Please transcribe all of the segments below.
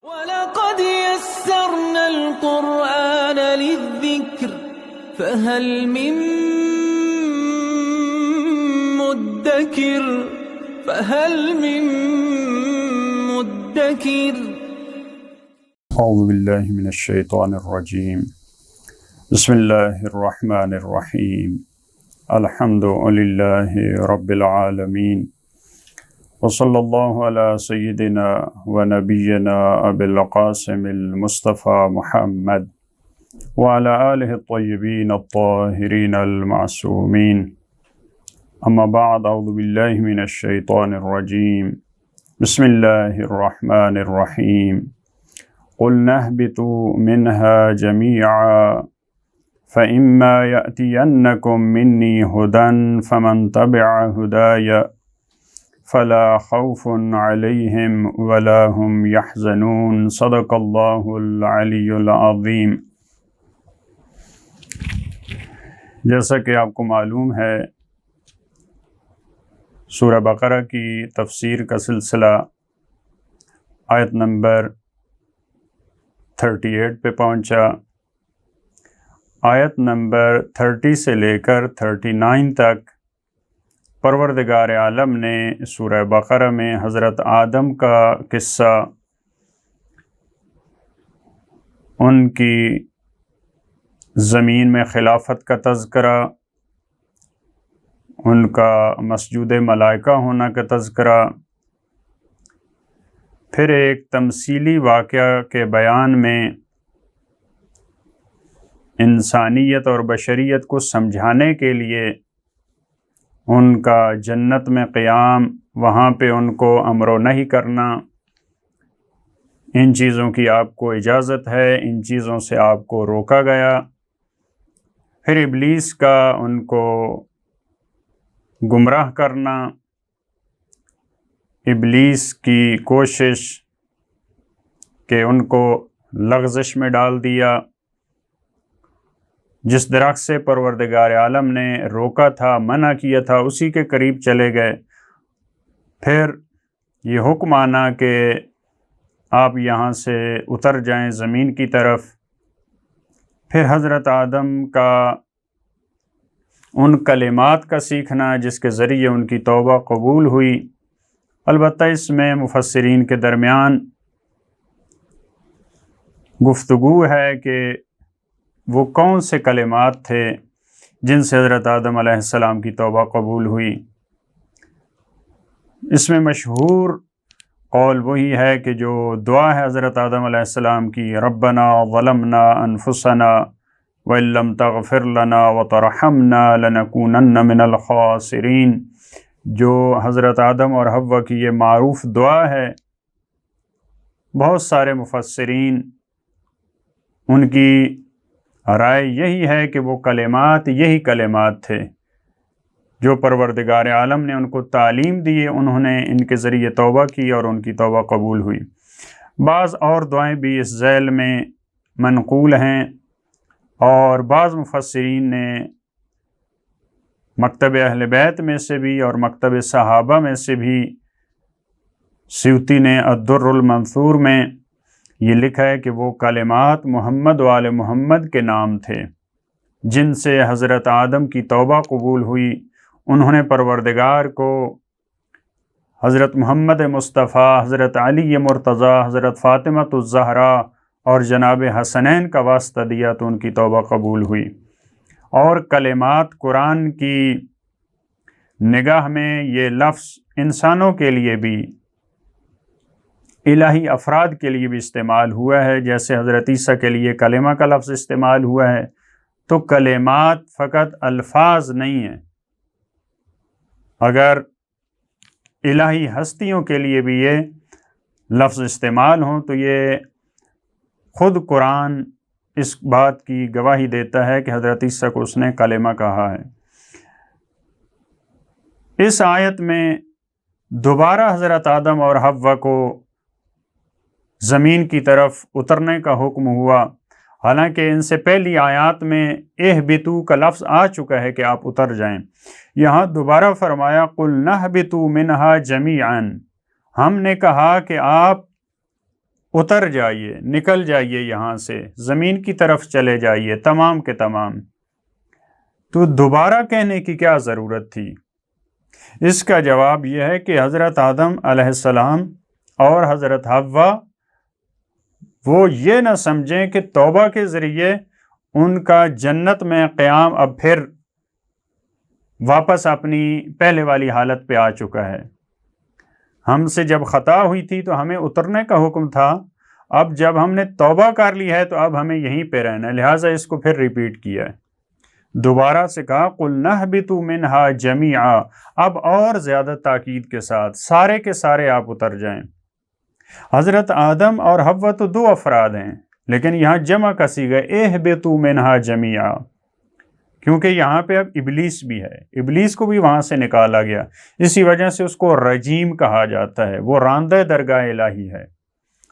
وَلَقَدْ يَسَّرْنَا الْقُرْآنَ لِلذِّكْرِ فَهَلْ مِن مُّدَّكِرٍ اعوذ باللہ من الشیطان الرجیم بسم اللہ الرحمن الرحیم الحمد للہ رب العالمین وصلی اللہ علی سیدنا و نبینا ابی القاسم المصطفى محمد وعلى آلہ الطیبین الطاہرین المعصومین اما بعد اعوذ باللہ من الشیطان الرجیم بسم اللہ الرحمن الرحیم قُلْنَا اهْبِطُوا مِنْهَا جَمِيعًا فَإِمَّا يَأْتِيَنَّكُم مِّنِّي هُدًى فَمَن تَبِعَ هُدَايَ فَلَا خَوْفٌ عَلَيْهِمْ وَلَا هُمْ يَحْزَنُونَ صدق اللہ العلی العظیم۔ جیسا کہ آپ کو معلوم ہے، سورہ بقرہ کی تفسیر کا سلسلہ آیت نمبر 38 پہ پہنچا۔ آیت نمبر 30 سے لے کر 39 تک پروردگار عالم نے سورہ بقرہ میں حضرت آدم کا قصہ، ان کی زمین میں خلافت کا تذکرہ، ان کا مسجود ملائکہ ہونا کا تذکرہ، پھر ایک تمثیلی واقعہ کے بیان میں انسانیت اور بشریت کو سمجھانے کے لیے ان کا جنت میں قیام، وہاں پہ ان کو امر و نہی کرنا، ان چیزوں کی آپ کو اجازت ہے، ان چیزوں سے آپ کو روکا گیا۔ پھر ابلیس کا ان کو گمراہ کرنا، ابلیس کی کوشش کہ ان کو لغزش میں ڈال دیا، جس درخت سے پروردگار عالم نے روکا تھا، منع کیا تھا، اسی کے قریب چلے گئے۔ پھر یہ حکم آنا کہ آپ یہاں سے اتر جائیں زمین کی طرف۔ پھر حضرت آدم کا ان کلمات کا سیکھنا جس کے ذریعے ان کی توبہ قبول ہوئی۔ البتہ اس میں مفسرین کے درمیان گفتگو ہے کہ وہ کون سے کلمات تھے جن سے حضرت آدم علیہ السلام کی توبہ قبول ہوئی۔ اس میں مشہور قول وہی ہے کہ جو دعا ہے حضرت آدم علیہ السلام کی، ربنا ظلمنا انفسنا وَإِن لَّمْ تَغْفِرْ لَنَا وَتَرْحَمْنَا لَنَكُونَنَّ مِنَ الْخَاسِرِينَ، جو حضرت آدم اور حوا کی یہ معروف دعا ہے۔ بہت سارے مفسرین ان کی رائے یہی ہے کہ وہ کلمات یہی کلمات تھے جو پروردگار عالم نے ان کو تعلیم دی، انہوں نے ان کے ذریعے توبہ کی اور ان کی توبہ قبول ہوئی۔ بعض اور دعائیں بھی اس ذیل میں منقول ہیں، اور بعض مفسرین نے مکتب اہل بیت میں سے بھی اور مکتب صحابہ میں سے بھی، سیوطی نے الدر المنثور میں یہ لکھا ہے کہ وہ کلمات محمد و آل محمد کے نام تھے جن سے حضرت آدم کی توبہ قبول ہوئی۔ انہوں نے پروردگار کو حضرت محمد مصطفیٰ، حضرت علی مرتضیٰ، حضرت فاطمۃ الزہرا اور جناب حسنین کا واسطہ دیا تو ان کی توبہ قبول ہوئی۔ اور کلمات قرآن کی نگاہ میں یہ لفظ انسانوں کے لیے بھی، الہی افراد کے لیے بھی استعمال ہوا ہے، جیسے حضرت عیسیٰ کے لیے کلمہ کا لفظ استعمال ہوا ہے۔ تو کلمات فقط الفاظ نہیں ہیں، اگر الہی ہستیوں کے لیے بھی یہ لفظ استعمال ہوں تو یہ خود قرآن اس بات کی گواہی دیتا ہے کہ حضرت عیسیٰ کو اس نے کلمہ کہا ہے۔ اس آیت میں دوبارہ حضرت آدم اور حوا کو زمین کی طرف اترنے کا حکم ہوا، حالانکہ ان سے پہلی آیات میں اہبتو کا لفظ آ چکا ہے کہ آپ اتر جائیں۔ یہاں دوبارہ فرمایا قُلْنَا اهْبِطُوا مِنْهَا جَمِيعًا، ہم نے کہا کہ آپ اتر جائیے، نکل جائیے یہاں سے، زمین کی طرف چلے جائیے تمام کے تمام۔ تو دوبارہ کہنے کی کیا ضرورت تھی؟ اس کا جواب یہ ہے کہ حضرت آدم علیہ السلام اور حضرت حوا وہ یہ نہ سمجھیں کہ توبہ کے ذریعے ان کا جنت میں قیام اب پھر واپس اپنی پہلے والی حالت پہ آ چکا ہے۔ ہم سے جب خطا ہوئی تھی تو ہمیں اترنے کا حکم تھا، اب جب ہم نے توبہ کر لی ہے تو اب ہمیں یہیں پہ رہنا ہے، لہٰذا اس کو پھر ریپیٹ کیا ہے، دوبارہ سے کہا قُلْ نَهْبِطُ مِنْهَا جَمِيعًا، اب اور زیادہ تاکید کے ساتھ سارے کے سارے آپ اتر جائیں۔ حضرت آدم اور حوا تو دو افراد ہیں، لیکن یہاں جمع کا صیغہ اِہْبِطُوا مِنْهَا جَمِيعًا، کیونکہ یہاں پہ اب ابلیس بھی ہے، ابلیس کو بھی وہاں سے نکالا گیا، اسی وجہ سے اس کو رجیم کہا جاتا ہے، وہ راندہ درگاہ الہی ہے،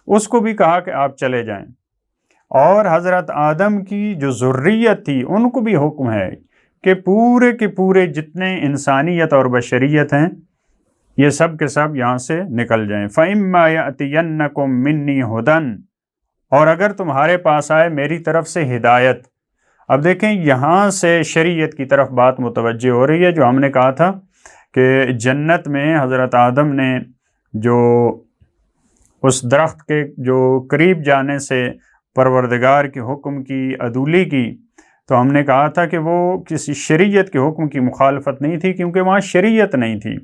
اس کو بھی کہا کہ آپ چلے جائیں۔ اور حضرت آدم کی جو ذریت تھی ان کو بھی حکم ہے کہ پورے کے پورے جتنے انسانیت اور بشریت ہیں یہ سب کے سب یہاں سے نکل جائیں۔ فَإِمَّا يَأْتِيَنَّكُم مِّنِّي هُدًى، اور اگر تمہارے پاس آئے میری طرف سے ہدایت۔ اب دیکھیں یہاں سے شریعت کی طرف بات متوجہ ہو رہی ہے، جو ہم نے کہا تھا کہ جنت میں حضرت آدم نے جو اس درخت کے جو قریب جانے سے پروردگار کے حکم کی عدولی کی، تو ہم نے کہا تھا کہ وہ کسی شریعت کے حکم کی مخالفت نہیں تھی، کیونکہ وہاں شریعت نہیں تھی۔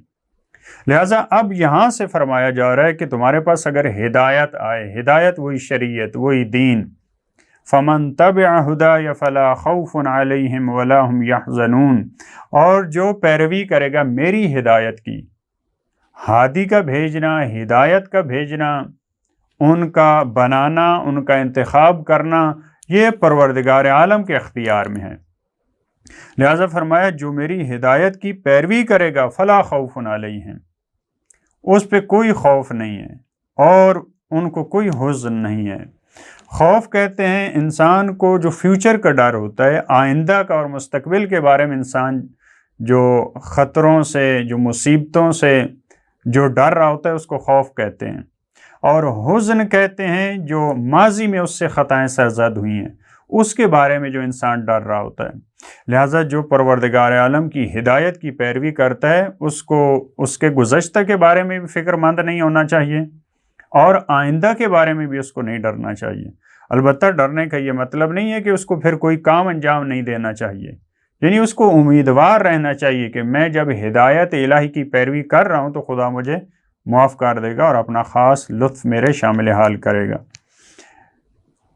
لہٰذا اب یہاں سے فرمایا جا رہا ہے کہ تمہارے پاس اگر ہدایت آئے، ہدایت وہی شریعت وہی دین، فَمَن تَبِعَ هُدَايَ فَلَا خَوْفٌ عَلَيْهِمْ وَلَا هُمْ يَحْزَنُونَ، اور جو پیروی کرے گا میری ہدایت کی، ہادی کا بھیجنا، ہدایت کا بھیجنا، ان کا بنانا، ان کا انتخاب کرنا، یہ پروردگار عالم کے اختیار میں ہے۔ لہذا فرمایا جو میری ہدایت کی پیروی کرے گا فلا خوف علیہم، اس پہ کوئی خوف نہیں ہے اور ان کو کوئی حزن نہیں ہے۔ خوف کہتے ہیں انسان کو جو فیوچر کا ڈر ہوتا ہے، آئندہ کا اور مستقبل کے بارے میں انسان جو خطروں سے، جو مصیبتوں سے جو ڈر رہا ہوتا ہے اس کو خوف کہتے ہیں، اور حزن کہتے ہیں جو ماضی میں اس سے خطائیں سرزد ہوئی ہیں اس کے بارے میں جو انسان ڈر رہا ہوتا ہے۔ لہٰذا جو پروردگار عالم کی ہدایت کی پیروی کرتا ہے اس کو اس کے گزشتہ کے بارے میں بھی فکر مند نہیں ہونا چاہیے اور آئندہ کے بارے میں بھی اس کو نہیں ڈرنا چاہیے۔ البتہ ڈرنے کا یہ مطلب نہیں ہے کہ اس کو پھر کوئی کام انجام نہیں دینا چاہیے، یعنی اس کو امیدوار رہنا چاہیے کہ میں جب ہدایت الہی کی پیروی کر رہا ہوں تو خدا مجھے معاف کر دے گا اور اپنا خاص لطف میرے شامل حال کرے گا۔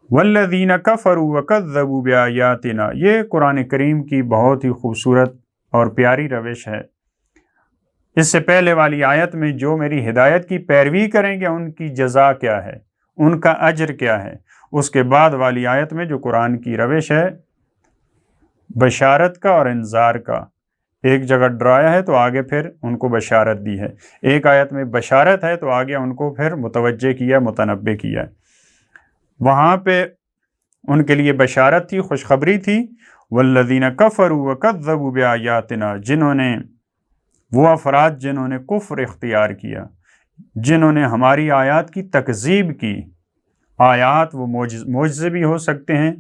والذین کفروا وکذبوا بآیاتنا، یہ قرآن کریم کی بہت ہی خوبصورت اور پیاری روش ہے۔ اس سے پہلے والی آیت میں جو میری ہدایت کی پیروی کریں گے ان کی جزا کیا ہے، ان کا اجر کیا ہے، اس کے بعد والی آیت میں جو قرآن کی روش ہے بشارت کا اور انذار کا، ایک جگہ ڈرایا ہے تو آگے پھر ان کو بشارت دی ہے، ایک آیت میں بشارت ہے تو آگے ان کو پھر متوجہ کیا، متنبہ کیا۔ وہاں پہ ان کے لیے بشارت تھی، خوشخبری تھی، والذین کفروا وکذبوا بآیاتنا، جنہوں نے وہ افراد جنہوں نے کفر اختیار کیا، جنہوں نے ہماری آیات کی تکذیب کی۔ آیات وہ معجزے بھی ہو سکتے ہیں،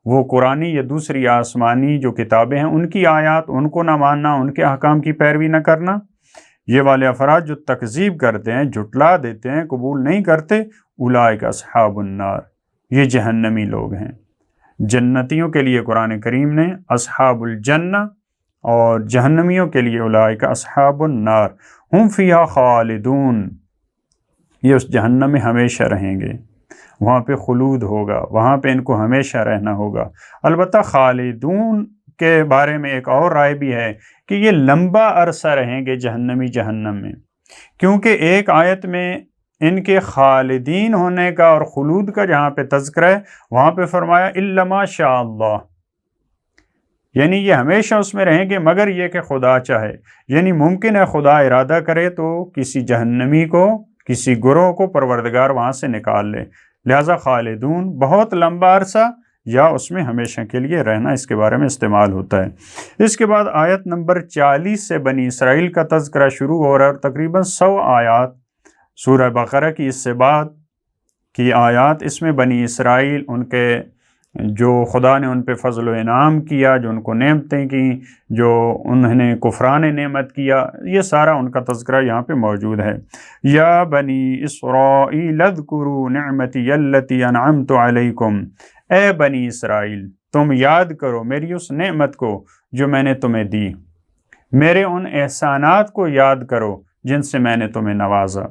وہ قرآنی یا دوسری آسمانی جو کتابیں ہیں ان کی آیات، ان کو نہ ماننا، ان کے احکام کی پیروی نہ کرنا، یہ والے افراد جو تکذیب کرتے ہیں، جھٹلا دیتے ہیں، قبول نہیں کرتے، اولئک اصحاب النار، یہ جہنمی لوگ ہیں۔ جنتیوں کے لیے قرآن کریم نے اصحاب الجنہ اور جہنمیوں کے لیے اولئک اصحاب النار ہم فیہا خالدون، یہ اس جہنم میں ہمیشہ رہیں گے، وہاں پہ خلود ہوگا، وہاں پہ ان کو ہمیشہ رہنا ہوگا۔ البتہ خالدون کے بارے میں ایک اور رائے بھی ہے کہ یہ لمبا عرصہ رہیں گے جہنمی جہنم میں، کیونکہ ایک آیت میں ان کے خالدین ہونے کا اور خلود کا جہاں پہ تذکرہ ہے وہاں پہ فرمایا الا ما شاء اللہ، یعنی یہ ہمیشہ اس میں رہیں گے مگر یہ کہ خدا چاہے، یعنی ممکن ہے خدا ارادہ کرے تو کسی جہنمی کو، کسی گروہ کو پروردگار وہاں سے نکال لے، لہذا خالدون بہت لمبا عرصہ یا اس میں ہمیشہ کے لیے رہنا اس کے بارے میں استعمال ہوتا ہے۔ اس کے بعد آیت نمبر 40 سے بنی اسرائیل کا تذکرہ شروع ہو رہا ہے اور تقریباً 100 آیات سورہ بقرہ کی اس سے بعد کی آیات، اس میں بنی اسرائیل ان کے جو خدا نے ان پہ فضل و انعام کیا، جو ان کو نعمتیں کی، جو انہوں نے کفران نعمت کیا، یہ سارا ان کا تذکرہ یہاں پہ موجود ہے۔ یا بنی اسرائیل اذکروا نعمتی التی انعمت علیکم، اے بنی اسرائیل تم یاد کرو میری اس نعمت کو جو میں نے تمہیں دی، میرے ان احسانات کو یاد کرو جن سے میں نے تمہیں نوازا۔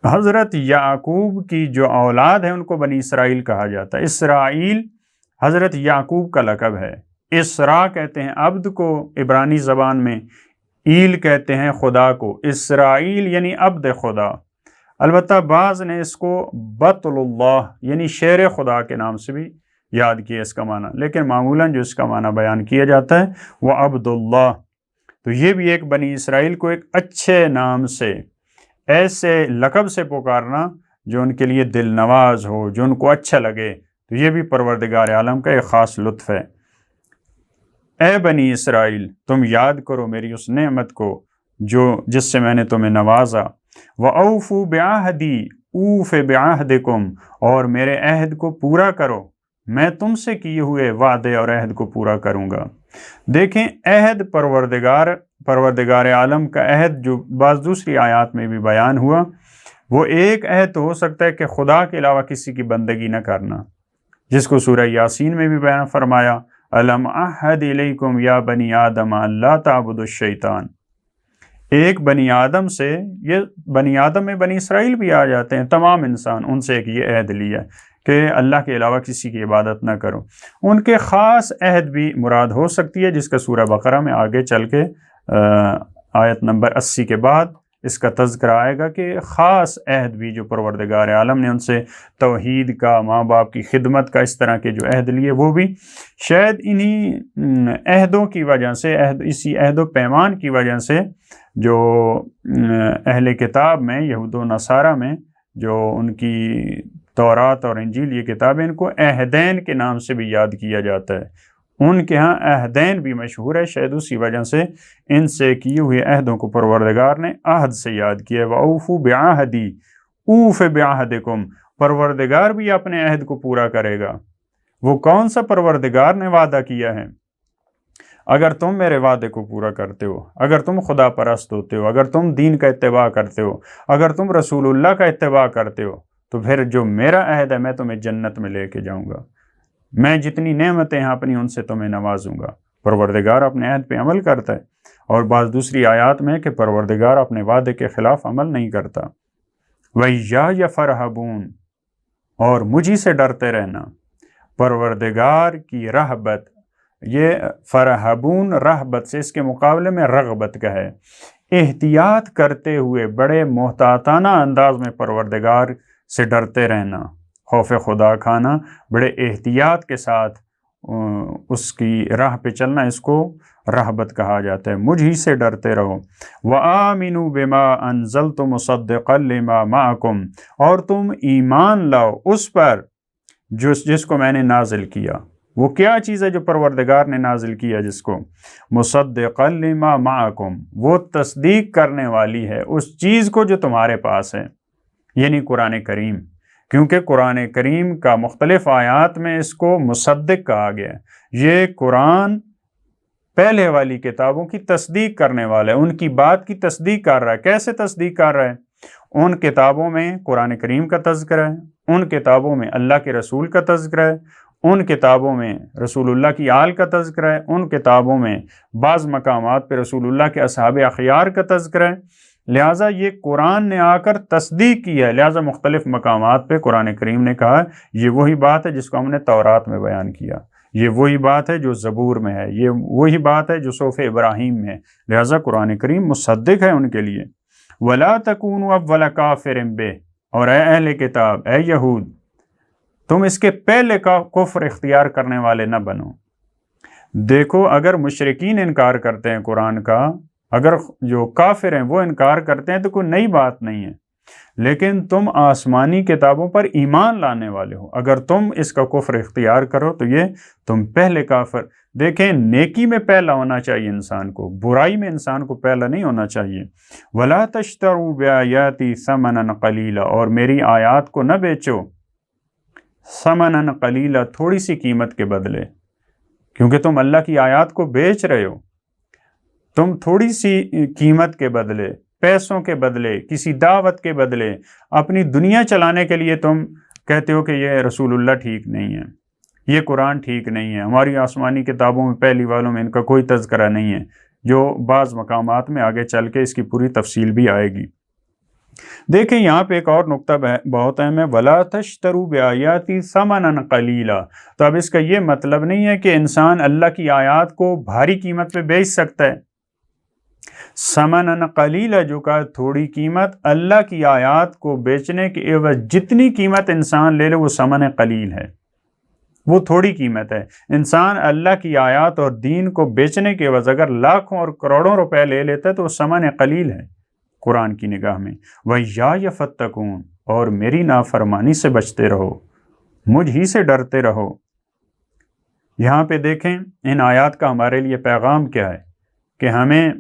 حضرت یعقوب کی جو اولاد ہے ان کو بنی اسرائیل کہا جاتا ہے۔ اسرائیل حضرت یعقوب کا لقب ہے۔ اسرا کہتے ہیں عبد کو عبرانی زبان میں، ایل کہتے ہیں خدا کو، اسرائیل یعنی عبد خدا۔ البتہ بعض نے اس کو بطل اللہ یعنی شیر خدا کے نام سے بھی یاد کیا اس کا معنی، لیکن معمولاً جو اس کا معنی بیان کیا جاتا ہے وہ عبد اللہ۔ تو یہ بھی ایک بنی اسرائیل کو ایک اچھے نام سے، ایسے لقب سے پکارنا جو ان کے لیے دل نواز ہو، جو ان کو اچھا لگے، تو یہ بھی پروردگار عالم کا ایک خاص لطف ہے۔ اے بنی اسرائیل تم یاد کرو میری اس نعمت کو جس سے میں نے تمہیں نوازا۔ وَأَوْفُوا بِعَهْدِي أُوفِ بِعَهْدِكُمْ، اور میرے عہد کو پورا کرو، میں تم سے کیے ہوئے وعدے اور عہد کو پورا کروں گا۔ دیکھیں عہد پروردگار عالم کا عہد جو بعض دوسری آیات میں بھی بیان ہوا، وہ ایک عہد تو ہو سکتا ہے کہ خدا کے علاوہ کسی کی بندگی نہ کرنا، جس کو سورہ یاسین میں بھی بیان فرمایا الم اعہد الیکم یا بنی آدم الا تعبدوا الشیطان۔ ایک بنی آدم سے، یہ بنی آدم میں بنی اسرائیل بھی آ جاتے ہیں، تمام انسان، ان سے ایک یہ عہد لیا کہ اللہ کے علاوہ کسی کی عبادت نہ کرو۔ ان کے خاص عہد بھی مراد ہو سکتی ہے، جس کا سورہ بقرہ میں آگے چل کے آیت نمبر 80 کے بعد اس کا تذکرہ آئے گا کہ خاص عہد بھی جو پروردگار عالم نے ان سے توحید کا، ماں باپ کی خدمت کا، اس طرح کے جو عہد لیے، وہ بھی شاید انہی عہدوں کی وجہ سے، اسی عہد و پیمان کی وجہ سے جو اہل کتاب میں، یہود و نصارہ میں، جو ان کی تورات اور انجیل یہ کتابیں، ان کو عہدین کے نام سے بھی یاد کیا جاتا ہے۔ ان کے ہاں عہدین بھی مشہور ہے، شاید اسی وجہ سے ان سے کیے ہوئے عہدوں کو پروردگار نے عہد سے یاد کیا ہے۔ وَأَوْفُوا بِعَهْدِي أُوفِ بِعَهْدِكُمْ، پروردگار بھی اپنے عہد کو پورا کرے گا۔ وہ کون سا پروردگار نے وعدہ کیا ہے؟ اگر تم میرے وعدے کو پورا کرتے ہو، اگر تم خدا پرست ہوتے ہو، اگر تم دین کا اتباع کرتے ہو، اگر تم رسول اللہ کا اتباع کرتے ہو، تو پھر جو میرا عہد ہے میں تمہیں جنت میں لے کے جاؤں گا، میں جتنی نعمتیں ہیں اپنی ان سے تمہیں نوازوں گا۔ پروردگار اپنے عہد پہ عمل کرتا ہے، اور بعض دوسری آیات میں کہ پروردگار اپنے وعدے کے خلاف عمل نہیں کرتا۔ وَإِيَّايَ فَارْهَبُونَ، اور مجھی سے ڈرتے رہنا۔ پروردگار کی رہبت، یہ فرحبون رہبت سے اس کے مقابلے میں رغبت کا ہے، احتیاط کرتے ہوئے بڑے محتاطانہ انداز میں پروردگار سے ڈرتے رہنا، خوف خدا کھانا، بڑے احتیاط کے ساتھ اس کی راہ پہ چلنا، اس کو رہبت کہا جاتا ہے۔ مجھ ہی سے ڈرتے رہو۔ وَآمِنُوا بِمَا أَنزَلْتُ مُصَدِّقًا لِمَا مَعَكُمْ، اور تم ایمان لاؤ اس پر جس کو میں نے نازل کیا۔ وہ کیا چیز ہے جو پروردگار نے نازل کیا جس کو؟ مُصَدِّقًا لِمَا مَعَكُمْ، وہ تصدیق کرنے والی ہے اس چیز کو جو تمہارے پاس ہے، یعنی قرآن کریم، کیونکہ قرآن کریم کا مختلف آیات میں اس کو مصدق کہا گیا ہے۔ یہ قرآن پہلے والی کتابوں کی تصدیق کرنے والا ہے، ان کی بات کی تصدیق کر رہا ہے۔ کیسے تصدیق کر رہا ہے؟ ان کتابوں میں قرآن کریم کا تذکرہ ہے، ان کتابوں میں اللہ کے رسول کا تذکرہ ہے، ان کتابوں میں رسول اللہ کی آل کا تذکرہ ہے، ان کتابوں میں بعض مقامات پہ رسول اللہ کے اصحاب اخیار کا تذکرہ ہے۔ لہٰذا یہ قرآن نے آ کر تصدیق کی ہے، لہٰذا مختلف مقامات پہ قرآن کریم نے کہا یہ وہی بات ہے جس کو ہم نے تورات میں بیان کیا، یہ وہی بات ہے جو زبور میں ہے، یہ وہی بات ہے جو صحف ابراہیم میں ہے، لہٰذا قرآن کریم مصدق ہے ان کے لیے۔ وَلَا تَكُونُوا أَوَّلَ كَافِرٍ بِهِ، اور اے اہل کتاب، اے یہود، تم اس کے پہلے کا کفر اختیار کرنے والے نہ بنو۔ دیکھو اگر مشرکین انکار کرتے ہیں قرآن کا، اگر جو کافر ہیں وہ انکار کرتے ہیں تو کوئی نئی بات نہیں ہے، لیکن تم آسمانی کتابوں پر ایمان لانے والے ہو، اگر تم اس کا کفر اختیار کرو تو یہ تم پہلے کافر۔ دیکھیں نیکی میں پہلا ہونا چاہیے انسان کو، برائی میں انسان کو پہلا نہیں ہونا چاہیے۔ وَلَا تَشْتَرُوا بِآيَاتِي ثَمَنًا قَلِيلًا، اور میری آیات کو نہ بیچو ثمنًا قلیلا، تھوڑی سی قیمت کے بدلے، کیونکہ تم اللہ کی آیات کو بیچ رہے ہو، تم تھوڑی سی قیمت کے بدلے، پیسوں کے بدلے، کسی دعوت کے بدلے، اپنی دنیا چلانے کے لیے تم کہتے ہو کہ یہ رسول اللہ ٹھیک نہیں ہے، یہ قرآن ٹھیک نہیں ہے، ہماری آسمانی کتابوں میں پہلی والوں میں ان کا کوئی تذکرہ نہیں ہے، جو بعض مقامات میں آگے چل کے اس کی پوری تفصیل بھی آئے گی۔ دیکھیں یہاں پہ ایک اور نقطہ بہت اہم ہے، وَلَا تَشْتَرُوا بِآيَاتِي ثَمَنًا قَلِيلًا، تو اب اس کا یہ مطلب نہیں ہے کہ انسان اللہ کی آیات کو بھاری قیمت پہ بیچ سکتا ہے۔ ثمنًا قلیلا جو کہا تھوڑی قیمت، اللہ کی آیات کو بیچنے کے عوض جتنی قیمت انسان لے لے وہ ثمن قلیل ہے، وہ تھوڑی قیمت ہے۔ انسان اللہ کی آیات اور دین کو بیچنے کے عوض اگر لاکھوں اور کروڑوں روپے لے لیتا ہے تو وہ ثمن قلیل ہے قرآن کی نگاہ میں۔ وَإِيَّايَ فَاتَّقُونِ، اور میری نافرمانی سے بچتے رہو، مجھ ہی سے ڈرتے رہو۔ یہاں پہ دیکھیں ان آیات کا ہمارے لیے پیغام کیا ہے کہ ہمیں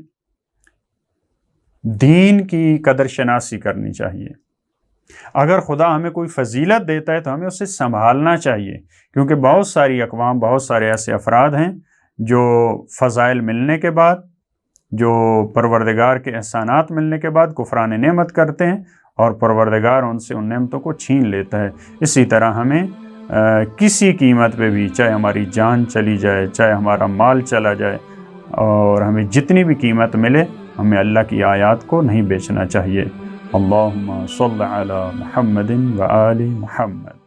دین کی قدر شناسی کرنی چاہیے۔ اگر خدا ہمیں کوئی فضیلت دیتا ہے تو ہمیں اسے سنبھالنا چاہیے، کیونکہ بہت ساری اقوام، بہت سارے ایسے افراد ہیں جو فضائل ملنے کے بعد، جو پروردگار کے احسانات ملنے کے بعد کفران نعمت کرتے ہیں اور پروردگار ان سے ان نعمتوں کو چھین لیتا ہے۔ اسی طرح ہمیں کسی قیمت پہ بھی، چاہے ہماری جان چلی جائے، چاہے ہمارا مال چلا جائے، اور ہمیں جتنی بھی قیمت ملے، ہمیں اللہ کی آیات کو نہیں بیچنا چاہیے۔ اللہم صل علی محمد و آل محمد۔